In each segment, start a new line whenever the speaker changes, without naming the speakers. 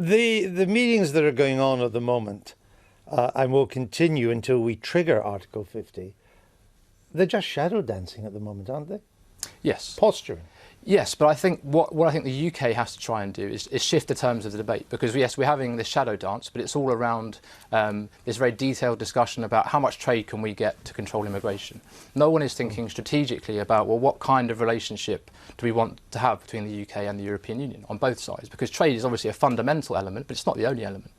The meetings that are going on at the moment, and will continue until we trigger Article 50, they're just shadow dancing at the moment, aren't they?
Yes.
Posturing.
Yes, but I think what I think the UK has to try and do is shift the terms of the debate, because yes, we're having this shadow dance, but it's all around this very detailed discussion about how much trade can we get to control immigration. No one is thinking strategically about, well, what kind of relationship do we want to have between the UK and the European Union on both sides, because trade is obviously a fundamental element, but it's not the only element.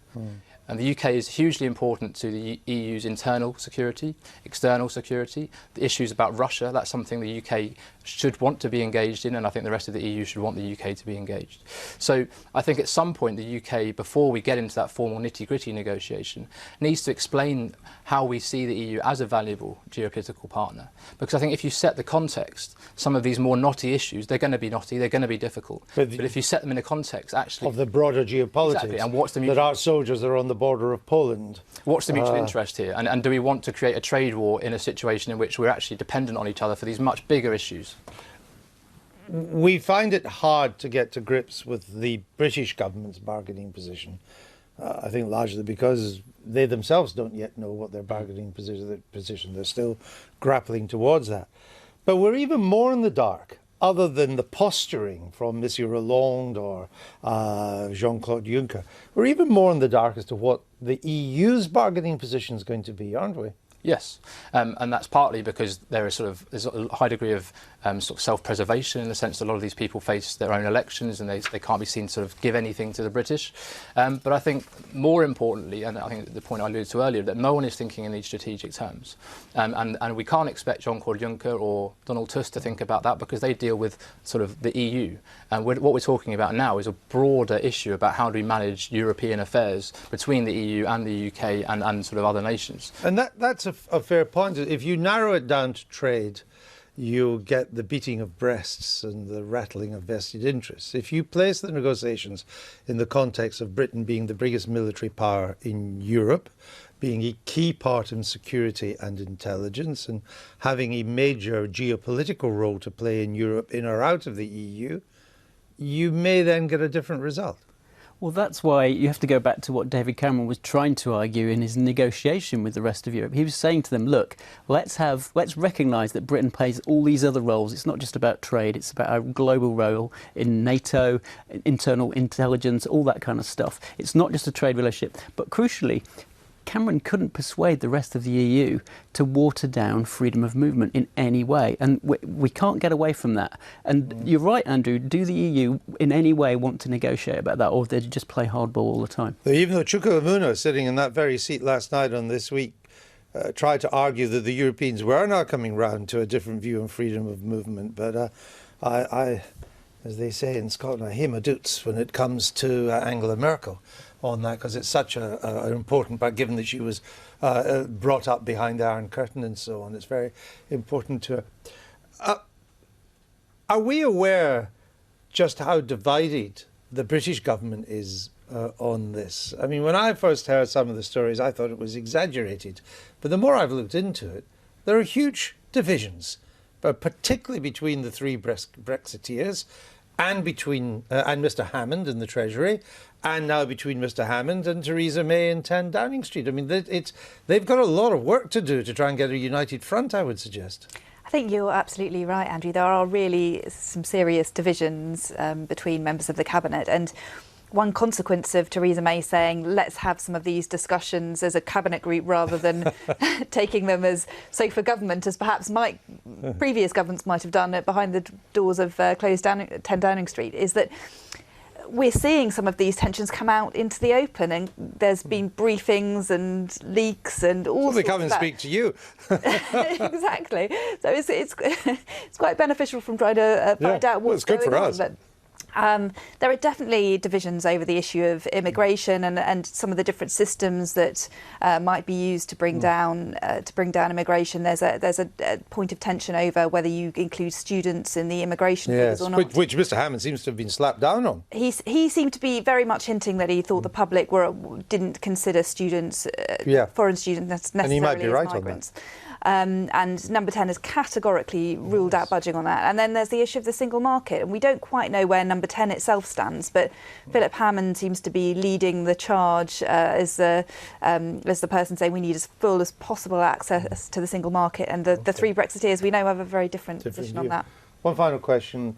And the UK is hugely important to the EU's internal security, external security. The issues about Russia, that's something the UK should want to be engaged in, and I think the rest of the EU should want the UK to be engaged. So I think at some point the UK, before we get into that formal nitty-gritty negotiation, needs to explain how we see the EU as a valuable geopolitical partner. Because I think if you set the context, some of these more knotty issues, they're going to be knotty, they're going to be difficult. But if you set them in a context, actually...
Of the broader geopolitics,
exactly, and what's the mutual,
that our soldiers are on the border of Poland.
What's the mutual interest here? And do we want to create a trade war in a situation in which we're actually dependent on each other for these much bigger issues?
We find it hard to get to grips with the British government's bargaining position. I think largely because they themselves don't yet know what their bargaining position. They're still grappling towards that. But we're even more in the dark, other than the posturing from Monsieur Hollande or Jean-Claude Juncker. We're even more in the dark as to what the EU's bargaining position is going to be, aren't we?
Yes, and that's partly because there's a high degree of sort of self-preservation, in the sense that a lot of these people face their own elections and they can't be seen to sort of give anything to the British. But I think more importantly, and I think the point I alluded to earlier, that no one is thinking in these strategic terms. And we can't expect Jean-Claude Juncker or Donald Tusk to think about that, because they deal with sort of the EU. And what we're talking about now is a broader issue about how do we manage European affairs between the EU and the UK and sort of other nations.
And that's a fair point. If you narrow it down to trade, you'll get the beating of breasts and the rattling of vested interests. If you place the negotiations in the context of Britain being the biggest military power in Europe, being a key part in security and intelligence, and having a major geopolitical role to play in Europe, in or out of the EU, you may then get a different result.
Well, that's why you have to go back to what David Cameron was trying to argue in his negotiation with the rest of Europe. He was saying to them, look, let's recognise that Britain plays all these other roles. It's not just about trade, it's about our global role in NATO, internal intelligence, all that kind of stuff. It's not just a trade relationship. But crucially, Cameron couldn't persuade the rest of the EU to water down freedom of movement in any way. And we can't get away from that. And you're right, Andrew, do the EU in any way want to negotiate about that, or do they just play hardball all the time?
Even though Chukwuemeka, sitting in that very seat last night on This Week, tried to argue that the Europeans were now coming round to a different view on freedom of movement. But I, as they say in Scotland, I hear my doots when it comes to Angela Merkel on that, because it's such an important part, given that she was brought up behind the Iron Curtain and so on. It's very important to her. Are we aware just how divided the British government is on this? I mean, when I first heard some of the stories, I thought it was exaggerated. But the more I've looked into it, there are huge divisions, but particularly between the three Brexiteers, and between and Mr Hammond in the Treasury, and now between Mr Hammond and Theresa May in 10 Downing Street. I mean, they've got a lot of work to do to try and get a united front, I would suggest.
I think you're absolutely right, Andrew. There are really some serious divisions between members of the Cabinet. And one consequence of Theresa May saying, let's have some of these discussions as a cabinet group rather than taking them as sofa government, as perhaps previous governments might have done behind the doors of closed 10 Downing Street, is that we're seeing some of these tensions come out into the open, and there's been briefings and leaks and all sorts of that.
They come and speak to you.
Exactly. So it's quite beneficial from trying to find out what's going on.
It's good for us.
There are definitely divisions over the issue of immigration and some of the different systems that might be used to bring down immigration. There's a point of tension over whether you include students in the immigration figures or not.
Which Mr Hammond seems to have been slapped down on.
He seemed to be very much hinting that he thought the public didn't consider students, foreign students necessarily
and he might be right
as migrants.
On that.
And number 10 has categorically ruled out budging on that. And then there's the issue of the single market. And we don't quite know where number 10 itself stands, but Philip Hammond seems to be leading the charge as the person saying we need as full as possible access to the single market. And the three Brexiteers we know have a very different position on that.
One final question.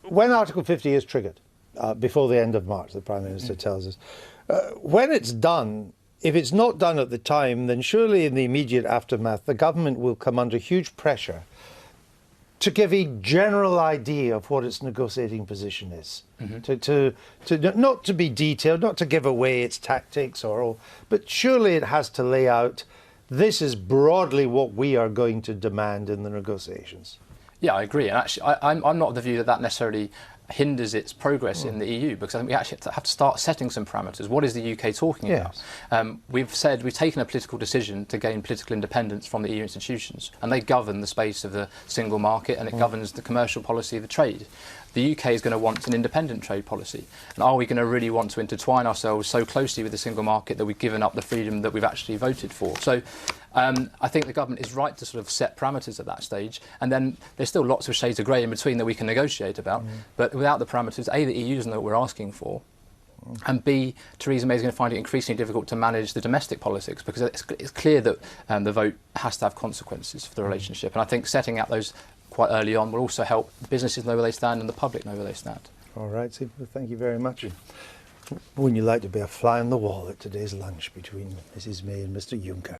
When Article 50 is triggered, before the end of March, the Prime Minister tells us, when it's done, if it's not done at the time, then surely in the immediate aftermath, the government will come under huge pressure to give a general idea of what its negotiating position is. To not to be detailed, not to give away its tactics or all, but surely it has to lay out, this is broadly what we are going to demand in the negotiations.
Yeah, I agree. And actually, I'm not of the view that that necessarily hinders its progress in the EU, because I think we actually have to start setting some parameters. What is the UK talking about? We've taken a political decision to gain political independence from the EU institutions, and they govern the space of the single market, and it governs the commercial policy of the trade. The UK is going to want an independent trade policy. And are we going to really want to intertwine ourselves so closely with the single market that we've given up the freedom that we've actually voted for? So I think the government is right to sort of set parameters at that stage. And then there's still lots of shades of grey in between that we can negotiate about. But without the parameters, A, the EU doesn't know what we're asking for. And B, Theresa May is going to find it increasingly difficult to manage the domestic politics, because it's clear that the vote has to have consequences for the relationship. And I think setting out those quite early on will also help businesses know where they stand and the public know where they stand.
All right, super. Thank you very much. Wouldn't you like to be a fly on the wall at today's lunch between Mrs May and Mr Juncker?